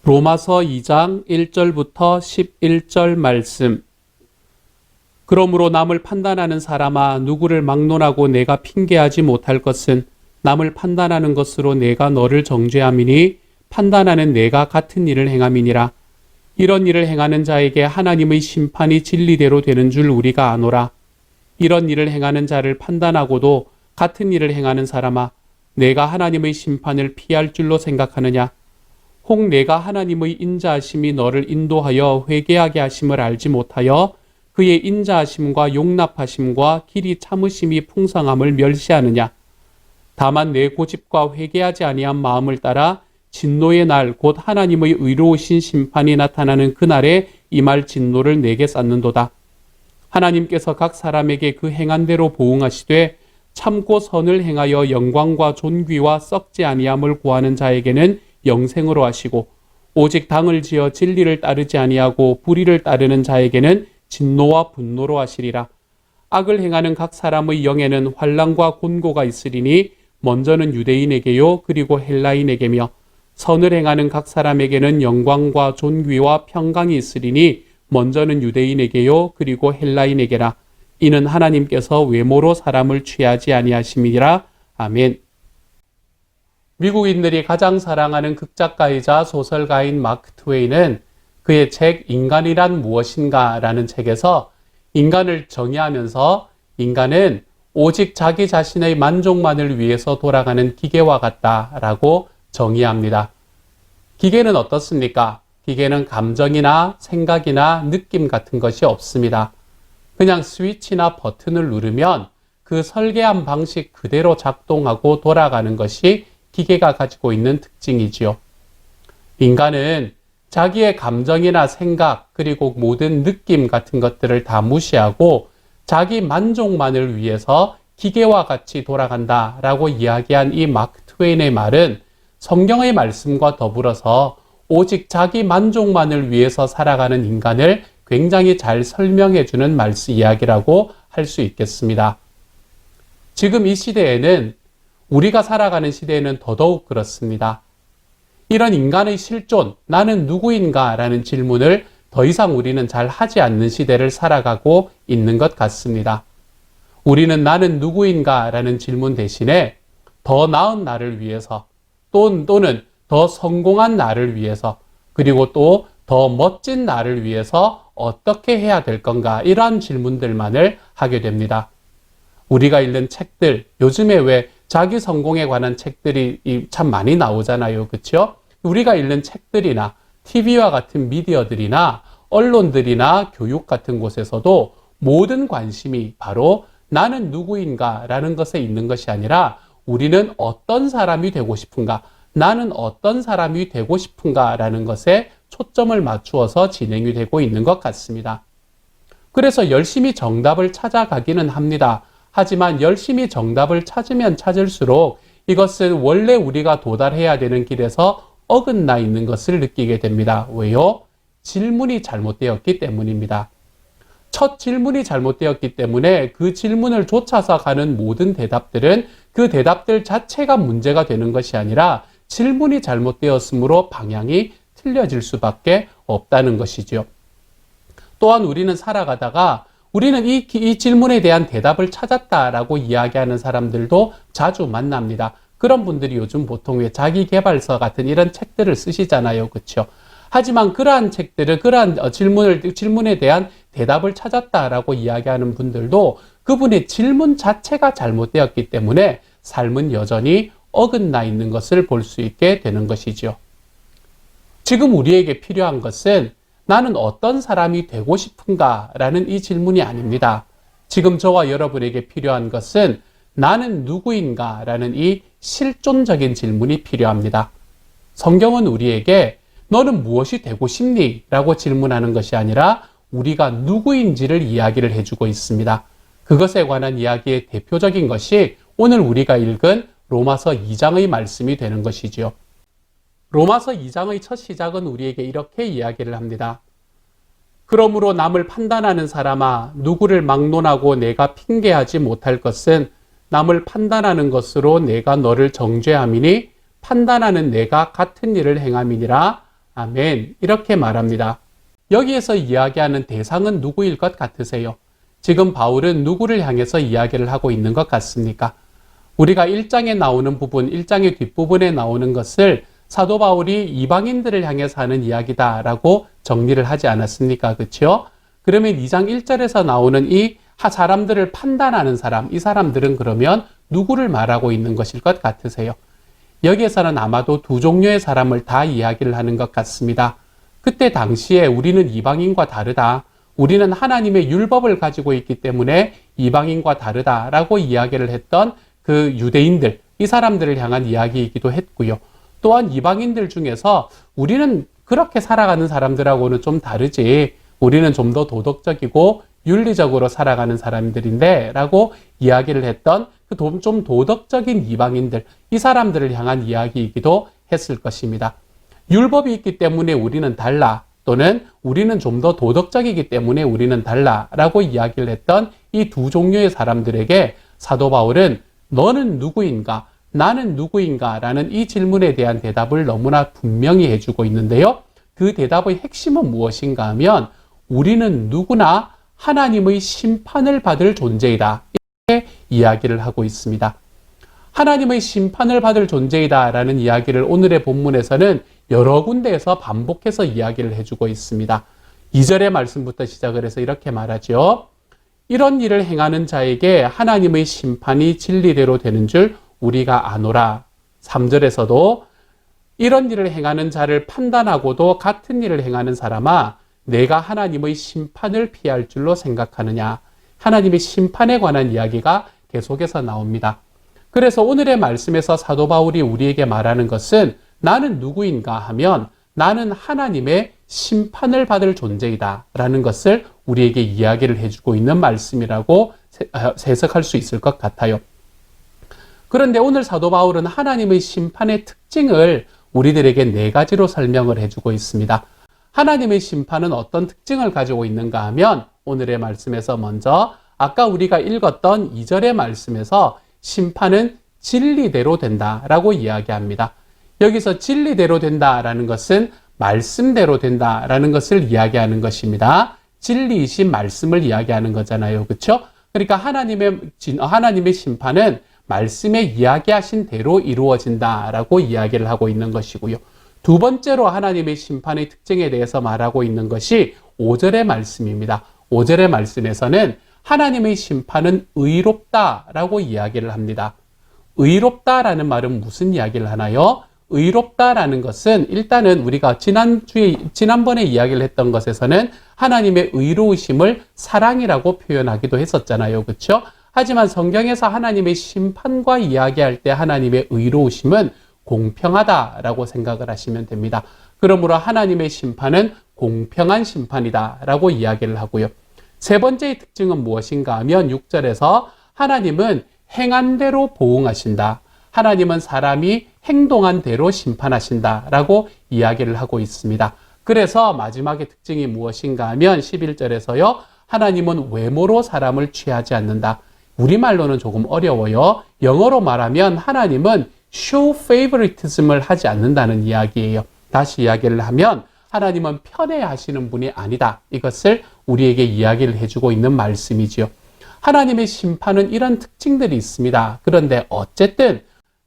로마서 2장 1절부터 11절 말씀. 그러므로 남을 판단하는 사람아, 누구를 막론하고 내가 핑계하지 못할 것은 남을 판단하는 것으로 내가 너를 정죄함이니 판단하는 내가 같은 일을 행함이니라. 이런 일을 행하는 자에게 하나님의 심판이 진리대로 되는 줄 우리가 아노라. 이런 일을 행하는 자를 판단하고도 같은 일을 행하는 사람아, 내가 하나님의 심판을 피할 줄로 생각하느냐? 혹 내가 하나님의 인자하심이 너를 인도하여 회개하게 하심을 알지 못하여 그의 인자하심과 용납하심과 길이 참으심이 풍성함을 멸시하느냐? 다만 내 고집과 회개하지 아니한 마음을 따라 진노의 날 곧 하나님의 의로우신 심판이 나타나는 그날에 임할 진노를 내게 쌓는도다. 하나님께서 각 사람에게 그 행한 대로 보응하시되 참고 선을 행하여 영광과 존귀와 썩지 아니함을 구하는 자에게는 영생으로 하시고 오직 당을 지어 진리를 따르지 아니하고 불의를 따르는 자에게는 진노와 분노로 하시리라. 악을 행하는 각 사람의 영에는 환난과 곤고가 있으리니 먼저는 유대인에게요 그리고 헬라인에게며 선을 행하는 각 사람에게는 영광과 존귀와 평강이 있으리니 먼저는 유대인에게요 그리고 헬라인에게라. 이는 하나님께서 외모로 사람을 취하지 아니하심이라. 아멘. 미국인들이 가장 사랑하는 극작가이자 소설가인 마크 트웨이는 그의 책 인간이란 무엇인가 라는 책에서 인간을 정의하면서 인간은 오직 자기 자신의 만족만을 위해서 돌아가는 기계와 같다라고 정의합니다. 기계는 어떻습니까? 기계는 감정이나 생각이나 느낌 같은 것이 없습니다. 그냥 스위치나 버튼을 누르면 그 설계한 방식 그대로 작동하고 돌아가는 것이 기계가 가지고 있는 특징이지요. 인간은 자기의 감정이나 생각 그리고 모든 느낌 같은 것들을 다 무시하고 자기 만족만을 위해서 기계와 같이 돌아간다라고 이야기한 이 마크 트웨인의 말은 성경의 말씀과 더불어서 오직 자기 만족만을 위해서 살아가는 인간을 굉장히 잘 설명해주는 이야기라고 할 수 있겠습니다. 지금 이 시대에는 우리가 살아가는 시대에는 더더욱 그렇습니다. 이런 인간의 실존, 나는 누구인가? 라는 질문을 더 이상 우리는 잘 하지 않는 시대를 살아가고 있는 것 같습니다. 우리는 나는 누구인가? 라는 질문 대신에 더 나은 나를 위해서 또는 더 성공한 나를 위해서 그리고 또 더 멋진 나를 위해서 어떻게 해야 될 건가? 이러한 질문들만을 하게 됩니다. 우리가 읽는 책들, 요즘에 왜 자기 성공에 관한 책들이 참 많이 나오잖아요. 그렇죠? 우리가 읽는 책들이나 TV와 같은 미디어들이나 언론들이나 교육 같은 곳에서도 모든 관심이 바로 나는 누구인가 라는 것에 있는 것이 아니라 우리는 어떤 사람이 되고 싶은가, 나는 어떤 사람이 되고 싶은가 라는 것에 초점을 맞추어서 진행이 되고 있는 것 같습니다. 그래서 열심히 정답을 찾아가기는 합니다. 하지만 열심히 정답을 찾으면 찾을수록 이것은 원래 우리가 도달해야 되는 길에서 어긋나 있는 것을 느끼게 됩니다. 왜요? 질문이 잘못되었기 때문입니다. 첫 질문이 잘못되었기 때문에 그 질문을 쫓아서 가는 모든 대답들은 그 대답들 자체가 문제가 되는 것이 아니라 질문이 잘못되었으므로 방향이 틀려질 수밖에 없다는 것이죠. 또한 우리는 살아가다가 우리는 이 질문에 대한 대답을 찾았다라고 이야기하는 사람들도 자주 만납니다. 그런 분들이 요즘 보통 왜 자기계발서 같은 이런 책들을 쓰시잖아요. 그렇죠? 하지만 그러한 책들을 그러한 질문에 대한 대답을 찾았다라고 이야기하는 분들도 그분의 질문 자체가 잘못되었기 때문에 삶은 여전히 어긋나 있는 것을 볼 수 있게 되는 것이죠. 지금 우리에게 필요한 것은 나는 어떤 사람이 되고 싶은가? 라는 이 질문이 아닙니다. 지금 저와 여러분에게 필요한 것은 나는 누구인가? 라는 이 실존적인 질문이 필요합니다. 성경은 우리에게 너는 무엇이 되고 싶니? 라고 질문하는 것이 아니라 우리가 누구인지를 이야기를 해주고 있습니다. 그것에 관한 이야기의 대표적인 것이 오늘 우리가 읽은 로마서 2장의 말씀이 되는 것이지요. 로마서 2장의 첫 시작은 우리에게 이렇게 이야기를 합니다. 그러므로 남을 판단하는 사람아, 누구를 막론하고 내가 핑계하지 못할 것은 남을 판단하는 것으로 내가 너를 정죄함이니 판단하는 내가 같은 일을 행함이니라. 아멘. 이렇게 말합니다. 여기에서 이야기하는 대상은 누구일 것 같으세요? 지금 바울은 누구를 향해서 이야기를 하고 있는 것 같습니까? 우리가 1장에 나오는 부분, 1장의 뒷부분에 나오는 것을 사도 바울이 이방인들을 향해서 하는 이야기다라고 정리를 하지 않았습니까? 그렇죠? 그러면 2장 1절에서 나오는 이 사람들을 판단하는 사람, 이 사람들은 그러면 누구를 말하고 있는 것일 것 같으세요? 여기에서는 아마도 두 종류의 사람을 다 이야기를 하는 것 같습니다. 그때 당시에 우리는 이방인과 다르다. 우리는 하나님의 율법을 가지고 있기 때문에 이방인과 다르다라고 이야기를 했던 그 유대인들, 이 사람들을 향한 이야기이기도 했고요. 또한 이방인들 중에서 우리는 그렇게 살아가는 사람들하고는 좀 다르지. 우리는 좀 더 도덕적이고 윤리적으로 살아가는 사람들인데 라고 이야기를 했던 그 좀 도덕적인 이방인들, 이 사람들을 향한 이야기이기도 했을 것입니다. 율법이 있기 때문에 우리는 달라, 또는 우리는 좀 더 도덕적이기 때문에 우리는 달라 라고 이야기를 했던 이 두 종류의 사람들에게 사도 바울은 너는 누구인가? 나는 누구인가? 라는 이 질문에 대한 대답을 너무나 분명히 해주고 있는데요. 그 대답의 핵심은 무엇인가 하면 우리는 누구나 하나님의 심판을 받을 존재이다. 이렇게 이야기를 하고 있습니다. 하나님의 심판을 받을 존재이다 라는 이야기를 오늘의 본문에서는 여러 군데에서 반복해서 이야기를 해주고 있습니다. 2절의 말씀부터 시작을 해서 이렇게 말하죠. 이런 일을 행하는 자에게 하나님의 심판이 진리대로 되는 줄 우리가 아노라. 3절에서도 이런 일을 행하는 자를 판단하고도 같은 일을 행하는 사람아 내가 하나님의 심판을 피할 줄로 생각하느냐. 하나님의 심판에 관한 이야기가 계속해서 나옵니다. 그래서 오늘의 말씀에서 사도 바울이 우리에게 말하는 것은 나는 누구인가 하면 나는 하나님의 심판을 받을 존재이다 라는 것을 우리에게 이야기를 해주고 있는 말씀이라고 해석할 수 있을 것 같아요. 그런데 오늘 사도 바울은 하나님의 심판의 특징을 우리들에게 4가지로 설명을 해주고 있습니다. 하나님의 심판은 어떤 특징을 가지고 있는가 하면 오늘의 말씀에서 먼저 아까 우리가 읽었던 2절의 말씀에서 심판은 진리대로 된다라고 이야기합니다. 여기서 진리대로 된다라는 것은 말씀대로 된다라는 것을 이야기하는 것입니다. 진리이신 말씀을 이야기하는 거잖아요. 그렇죠? 그러니까 하나님의 심판은 말씀에 이야기하신 대로 이루어진다라고 이야기를 하고 있는 것이고요. 두 번째로 하나님의 심판의 특징에 대해서 말하고 있는 것이 5절의 말씀입니다. 5절의 말씀에서는 하나님의 심판은 의롭다라고 이야기를 합니다. 의롭다라는 말은 무슨 이야기를 하나요? 의롭다라는 것은 일단은 우리가 지난번에 이야기를 했던 것에서는 하나님의 의로우심을 사랑이라고 표현하기도 했었잖아요. 그렇죠? 하지만 성경에서 하나님의 심판과 이야기할 때 하나님의 의로우심은 공평하다라고 생각을 하시면 됩니다. 그러므로 하나님의 심판은 공평한 심판이다라고 이야기를 하고요. 세 번째의 특징은 무엇인가 하면 6절에서 하나님은 행한 대로 보응하신다. 하나님은 사람이 행동한 대로 심판하신다라고 이야기를 하고 있습니다. 그래서 마지막의 특징이 무엇인가 하면 11절에서요. 하나님은 외모로 사람을 취하지 않는다. 우리말로는 조금 어려워요. 영어로 말하면 하나님은 show favoritism을 하지 않는다는 이야기예요. 다시 이야기를 하면 하나님은 편애하시는 분이 아니다. 이것을 우리에게 이야기를 해주고 있는 말씀이지요. 하나님의 심판은 이런 특징들이 있습니다. 그런데 어쨌든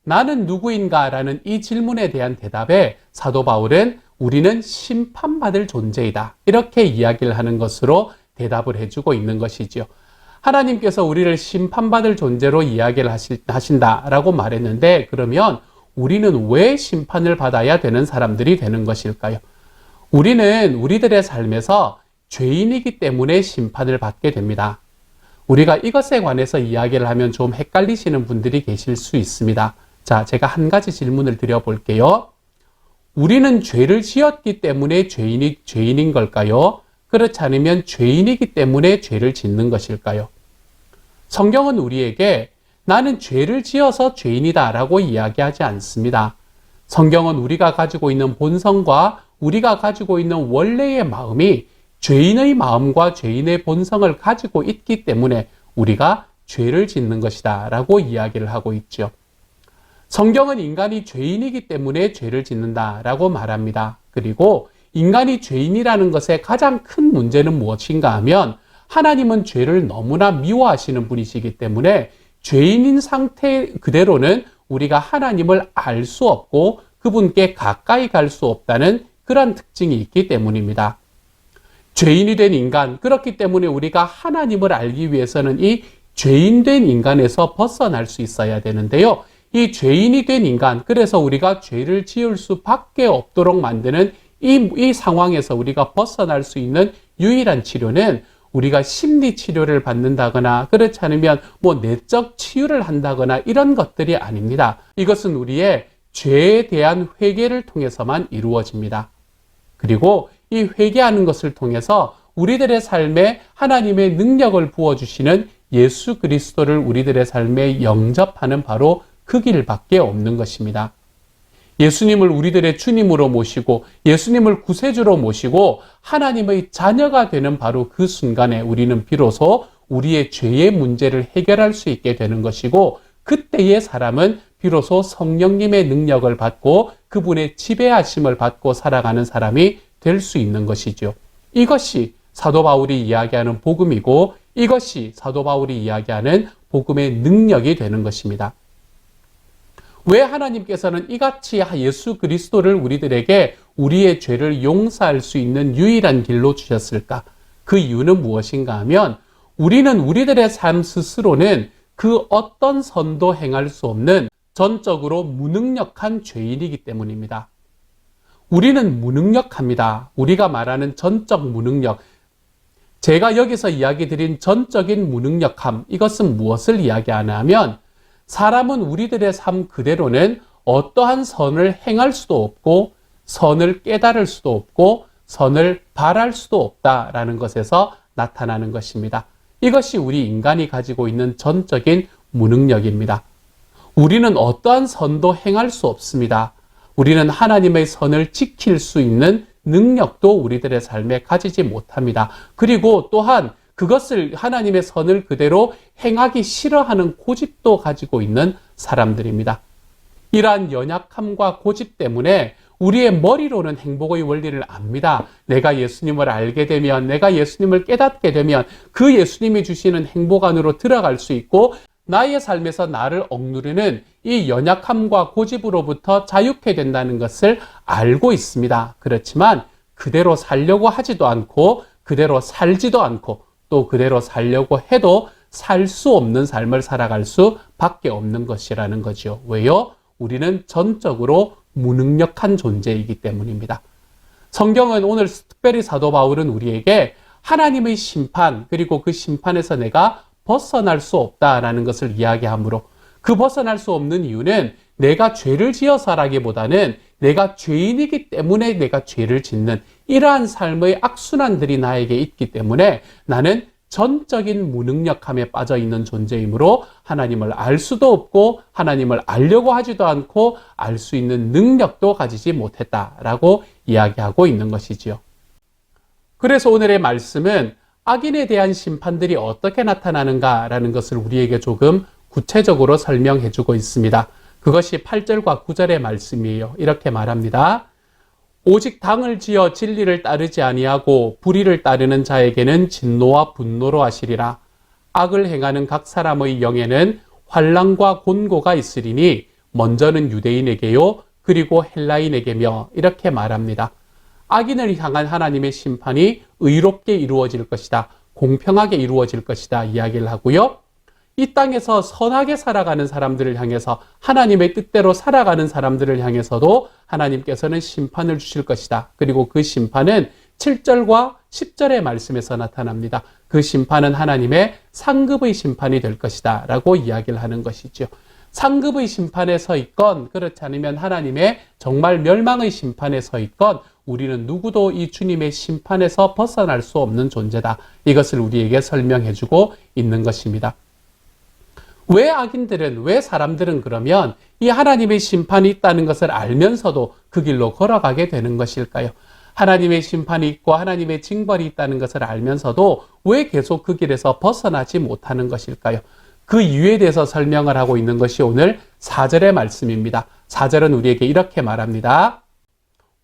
나는 누구인가? 라는 이 질문에 대한 대답에 사도 바울은 우리는 심판받을 존재이다. 이렇게 이야기를 하는 것으로 대답을 해주고 있는 것이지요. 하나님께서 우리를 심판받을 존재로 이야기를 하신다라고 말했는데 그러면 우리는 왜 심판을 받아야 되는 사람들이 되는 것일까요? 우리는 우리들의 삶에서 죄인이기 때문에 심판을 받게 됩니다. 우리가 이것에 관해서 이야기를 하면 좀 헷갈리시는 분들이 계실 수 있습니다. 자, 제가 한 가지 질문을 드려볼게요. 우리는 죄를 지었기 때문에 죄인인 걸까요? 그렇지 않으면 죄인이기 때문에 죄를 짓는 것일까요? 성경은 우리에게 나는 죄를 지어서 죄인이다 라고 이야기하지 않습니다. 성경은 우리가 가지고 있는 본성과 우리가 가지고 있는 원래의 마음이 죄인의 마음과 죄인의 본성을 가지고 있기 때문에 우리가 죄를 짓는 것이다 라고 이야기를 하고 있죠. 성경은 인간이 죄인이기 때문에 죄를 짓는다 라고 말합니다. 그리고 인간이 죄인이라는 것의 가장 큰 문제는 무엇인가 하면 하나님은 죄를 너무나 미워하시는 분이시기 때문에 죄인인 상태 그대로는 우리가 하나님을 알 수 없고 그분께 가까이 갈 수 없다는 그런 특징이 있기 때문입니다. 죄인이 된 인간, 그렇기 때문에 우리가 하나님을 알기 위해서는 이 죄인된 인간에서 벗어날 수 있어야 되는데요. 이 죄인이 된 인간, 그래서 우리가 죄를 지을 수밖에 없도록 만드는 이 상황에서 우리가 벗어날 수 있는 유일한 치료는 우리가 심리 치료를 받는다거나 그렇지 않으면 내적 치유를 한다거나 이런 것들이 아닙니다. 이것은 우리의 죄에 대한 회개를 통해서만 이루어집니다. 그리고 이 회개하는 것을 통해서 우리들의 삶에 하나님의 능력을 부어주시는 예수 그리스도를 우리들의 삶에 영접하는 바로 그 길밖에 없는 것입니다. 예수님을 우리들의 주님으로 모시고 예수님을 구세주로 모시고 하나님의 자녀가 되는 바로 그 순간에 우리는 비로소 우리의 죄의 문제를 해결할 수 있게 되는 것이고 그때의 사람은 비로소 성령님의 능력을 받고 그분의 지배하심을 받고 살아가는 사람이 될 수 있는 것이죠. 이것이 사도 바울이 이야기하는 복음이고 이것이 사도 바울이 이야기하는 복음의 능력이 되는 것입니다. 왜 하나님께서는 이같이 예수 그리스도를 우리들에게 우리의 죄를 용서할 수 있는 유일한 길로 주셨을까? 그 이유는 무엇인가 하면 우리는 우리들의 삶 스스로는 그 어떤 선도 행할 수 없는 전적으로 무능력한 죄인이기 때문입니다. 우리는 무능력합니다. 우리가 말하는 전적 무능력. 제가 여기서 이야기 드린 전적인 무능력함, 이것은 무엇을 이야기하냐 하면 사람은 우리들의 삶 그대로는 어떠한 선을 행할 수도 없고 선을 깨달을 수도 없고 선을 바랄 수도 없다라는 것에서 나타나는 것입니다. 이것이 우리 인간이 가지고 있는 전적인 무능력입니다. 우리는 어떠한 선도 행할 수 없습니다. 우리는 하나님의 선을 지킬 수 있는 능력도 우리들의 삶에 가지지 못합니다. 그리고 또한 그것을 하나님의 선을 그대로 행하기 싫어하는 고집도 가지고 있는 사람들입니다. 이러한 연약함과 고집 때문에 우리의 머리로는 행복의 원리를 압니다. 내가 예수님을 알게 되면, 내가 예수님을 깨닫게 되면 그 예수님이 주시는 행복 안으로 들어갈 수 있고 나의 삶에서 나를 억누르는 이 연약함과 고집으로부터 자유케 된다는 것을 알고 있습니다. 그렇지만 그대로 살려고 하지도 않고 그대로 살지도 않고 또 그대로 살려고 해도 살 수 없는 삶을 살아갈 수밖에 없는 것이라는 거죠. 왜요? 우리는 전적으로 무능력한 존재이기 때문입니다. 성경은 오늘 특별히 사도 바울은 우리에게 하나님의 심판 그리고 그 심판에서 내가 벗어날 수 없다라는 것을 이야기하므로 그 벗어날 수 없는 이유는 내가 죄를 지어서라기보다는 내가 죄인이기 때문에 내가 죄를 짓는 이러한 삶의 악순환들이 나에게 있기 때문에 나는 전적인 무능력함에 빠져 있는 존재이므로 하나님을 알 수도 없고 하나님을 알려고 하지도 않고 알 수 있는 능력도 가지지 못했다라고 이야기하고 있는 것이지요. 그래서 오늘의 말씀은 악인에 대한 심판들이 어떻게 나타나는가라는 것을 우리에게 조금 구체적으로 설명해 주고 있습니다. 그것이 8절과 9절의 말씀이에요. 이렇게 말합니다. 오직 당을 지어 진리를 따르지 아니하고 불의를 따르는 자에게는 진노와 분노로 하시리라. 악을 행하는 각 사람의 영에는 환난과 곤고가 있으리니 먼저는 유대인에게요 그리고 헬라인에게며 이렇게 말합니다. 악인을 향한 하나님의 심판이 의롭게 이루어질 것이다. 공평하게 이루어질 것이다. 이야기를 하고요. 이 땅에서 선하게 살아가는 사람들을 향해서 하나님의 뜻대로 살아가는 사람들을 향해서도 하나님께서는 심판을 주실 것이다. 그리고 그 심판은 7절과 10절의 말씀에서 나타납니다. 그 심판은 하나님의 상급의 심판이 될 것이다. 라고 이야기를 하는 것이죠. 상급의 심판에 서 있건 그렇지 않으면 하나님의 정말 멸망의 심판에 서 있건 우리는 누구도 이 주님의 심판에서 벗어날 수 없는 존재다. 이것을 우리에게 설명해주고 있는 것입니다. 왜 악인들은, 왜 사람들은 그러면 이 하나님의 심판이 있다는 것을 알면서도 그 길로 걸어가게 되는 것일까요? 하나님의 심판이 있고 하나님의 징벌이 있다는 것을 알면서도 왜 계속 그 길에서 벗어나지 못하는 것일까요? 그 이유에 대해서 설명을 하고 있는 것이 오늘 4절의 말씀입니다. 4절은 우리에게 이렇게 말합니다.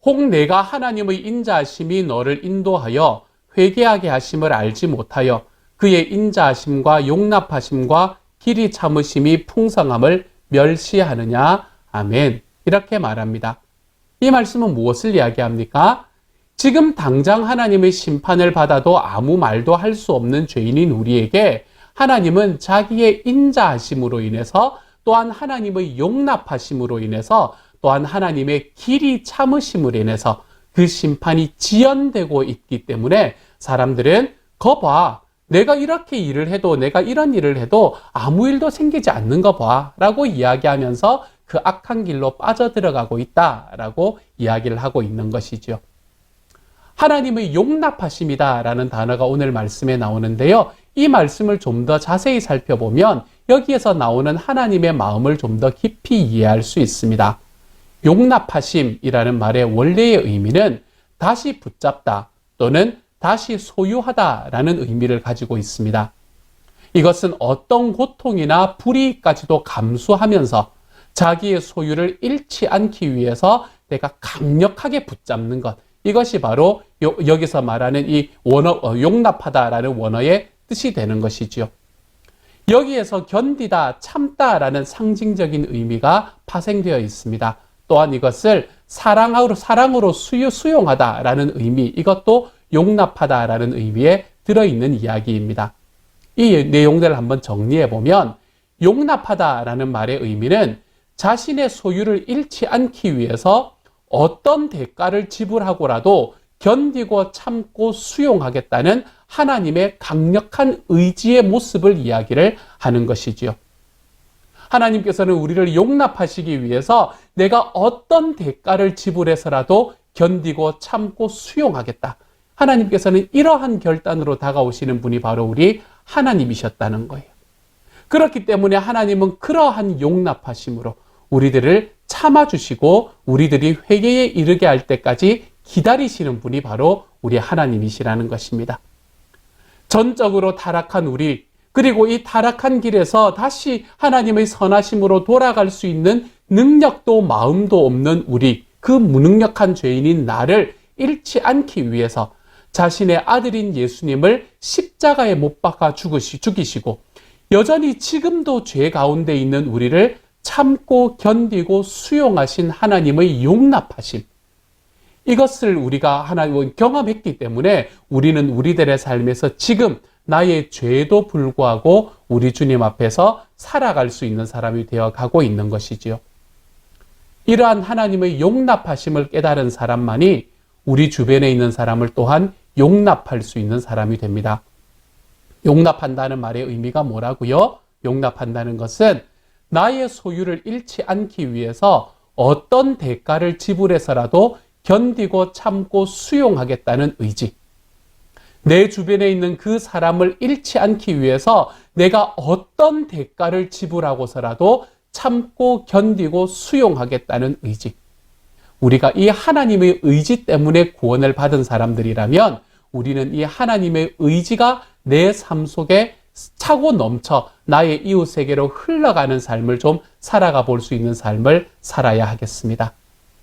혹 내가 하나님의 인자하심이 너를 인도하여 회개하게 하심을 알지 못하여 그의 인자하심과 용납하심과 길이 참으심이 풍성함을 멸시하느냐. 아멘. 이렇게 말합니다. 이 말씀은 무엇을 이야기합니까? 지금 당장 하나님의 심판을 받아도 아무 말도 할 수 없는 죄인인 우리에게 하나님은 자기의 인자하심으로 인해서, 또한 하나님의 용납하심으로 인해서, 또한 하나님의 길이 참으심으로 인해서 그 심판이 지연되고 있기 때문에 사람들은 거봐, 내가 이렇게 일을 해도, 내가 이런 일을 해도 아무 일도 생기지 않는 거 봐 라고 이야기하면서 그 악한 길로 빠져들어가고 있다라고 이야기를 하고 있는 것이죠. 하나님의 용납하심이다 라는 단어가 오늘 말씀에 나오는데요. 이 말씀을 좀 더 자세히 살펴보면 여기에서 나오는 하나님의 마음을 좀 더 깊이 이해할 수 있습니다. 용납하심이라는 말의 원래의 의미는 다시 붙잡다 또는 다시 소유하다 라는 의미를 가지고 있습니다. 이것은 어떤 고통이나 불이익까지도 감수하면서 자기의 소유를 잃지 않기 위해서 내가 강력하게 붙잡는 것, 이것이 바로 여기서 말하는 이 용납하다라는 원어의 뜻이 되는 것이지요. 여기에서 견디다, 참다라는 상징적인 의미가 파생되어 있습니다. 또한 이것을 사랑으로 수용하다라는 의미, 이것도 용납하다라는 의미에 들어있는 이야기입니다. 이 내용들을 한번 정리해 보면 용납하다라는 말의 의미는 자신의 소유를 잃지 않기 위해서 어떤 대가를 지불하고라도 견디고 참고 수용하겠다는 하나님의 강력한 의지의 모습을 이야기를 하는 것이지요. 하나님께서는 우리를 용납하시기 위해서 내가 어떤 대가를 지불해서라도 견디고 참고 수용하겠다. 하나님께서는 이러한 결단으로 다가오시는 분이 바로 우리 하나님이셨다는 거예요. 그렇기 때문에 하나님은 그러한 용납하심으로 우리들을 참아주시고 우리들이 회개에 이르게 할 때까지 기다리시는 분이 바로 우리 하나님이시라는 것입니다. 전적으로 타락한 우리, 그리고 이 타락한 길에서 다시 하나님의 선하심으로 돌아갈 수 있는 능력도 마음도 없는 우리, 그 무능력한 죄인인 나를 잃지 않기 위해서 자신의 아들인 예수님을 십자가에 못 박아 죽이시고 여전히 지금도 죄 가운데 있는 우리를 참고 견디고 수용하신 하나님의 용납하심, 이것을 우리가 하나님을 경험했기 때문에 우리는 우리들의 삶에서 지금 나의 죄에도 불구하고 우리 주님 앞에서 살아갈 수 있는 사람이 되어가고 있는 것이지요. 이러한 하나님의 용납하심을 깨달은 사람만이 우리 주변에 있는 사람을 또한 용납할 수 있는 사람이 됩니다. 용납한다는 말의 의미가 뭐라고요? 용납한다는 것은 나의 소유를 잃지 않기 위해서 어떤 대가를 지불해서라도 견디고 참고 수용하겠다는 의지. 내 주변에 있는 그 사람을 잃지 않기 위해서 내가 어떤 대가를 지불하고서라도 참고 견디고 수용하겠다는 의지. 우리가 이 하나님의 의지 때문에 구원을 받은 사람들이라면 우리는 이 하나님의 의지가 내 삶 속에 차고 넘쳐 나의 이웃에게로 흘러가는 삶을 좀 살아가 볼 수 있는 삶을 살아야 하겠습니다.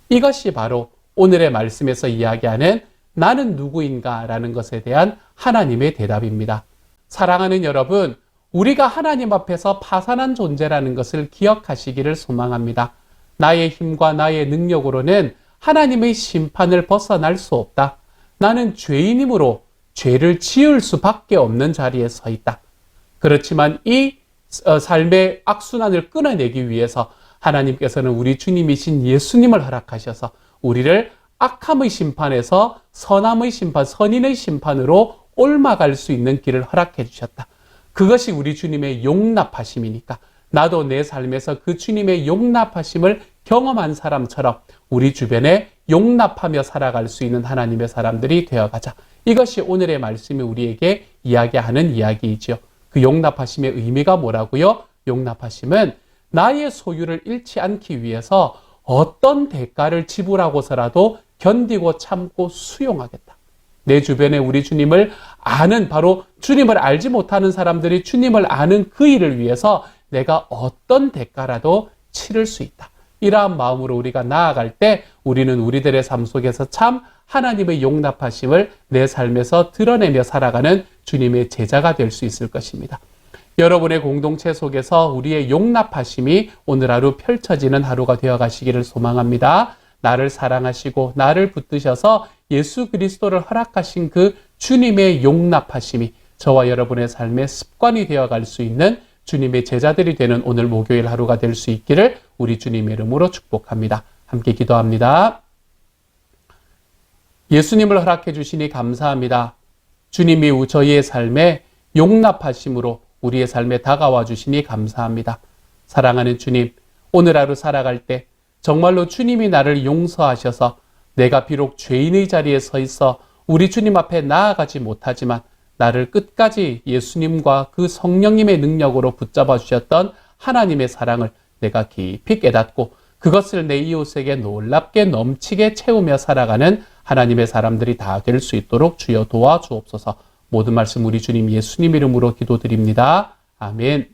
이것이 바로 오늘의 말씀에서 이야기하는 나는 누구인가 라는 것에 대한 하나님의 대답입니다. 사랑하는 여러분, 우리가 하나님 앞에서 파산한 존재라는 것을 기억하시기를 소망합니다. 나의 힘과 나의 능력으로는 하나님의 심판을 벗어날 수 없다. 나는 죄인이므로 죄를 지을 수밖에 없는 자리에 서 있다. 그렇지만 이 삶의 악순환을 끊어내기 위해서 하나님께서는 우리 주님이신 예수님을 허락하셔서 우리를 악함의 심판에서 선함의 심판, 선인의 심판으로 옮아갈 수 있는 길을 허락해 주셨다. 그것이 우리 주님의 용납하심이니까 나도 내 삶에서 그 주님의 용납하심을 경험한 사람처럼 우리 주변에 용납하며 살아갈 수 있는 하나님의 사람들이 되어가자. 이것이 오늘의 말씀이 우리에게 이야기하는 이야기이죠. 그 용납하심의 의미가 뭐라고요? 용납하심은 나의 소유를 잃지 않기 위해서 어떤 대가를 지불하고서라도 견디고 참고 수용하겠다. 내 주변에 우리 주님을 아는, 바로 주님을 알지 못하는 사람들이 주님을 아는 그 일을 위해서 내가 어떤 대가라도 치를 수 있다. 이러한 마음으로 우리가 나아갈 때 우리는 우리들의 삶 속에서 참 하나님의 용납하심을 내 삶에서 드러내며 살아가는 주님의 제자가 될 수 있을 것입니다. 여러분의 공동체 속에서 우리의 용납하심이 오늘 하루 펼쳐지는 하루가 되어 가시기를 소망합니다. 나를 사랑하시고 나를 붙드셔서 예수 그리스도를 허락하신 그 주님의 용납하심이 저와 여러분의 삶의 습관이 되어갈 수 있는 주님의 제자들이 되는 오늘 목요일 하루가 될 수 있기를 우리 주님의 이름으로 축복합니다. 함께 기도합니다. 예수님을 허락해 주시니 감사합니다. 주님이 저희의 삶에 용납하심으로 우리의 삶에 다가와 주시니 감사합니다. 사랑하는 주님, 오늘 하루 살아갈 때 정말로 주님이 나를 용서하셔서 내가 비록 죄인의 자리에 서 있어 우리 주님 앞에 나아가지 못하지만 나를 끝까지 예수님과 그 성령님의 능력으로 붙잡아 주셨던 하나님의 사랑을 내가 깊이 깨닫고 그것을 내 이웃에게 놀랍게 넘치게 채우며 살아가는 하나님의 사람들이 다 될 수 있도록 주여 도와주옵소서. 모든 말씀 우리 주님 예수님 이름으로 기도드립니다. 아멘.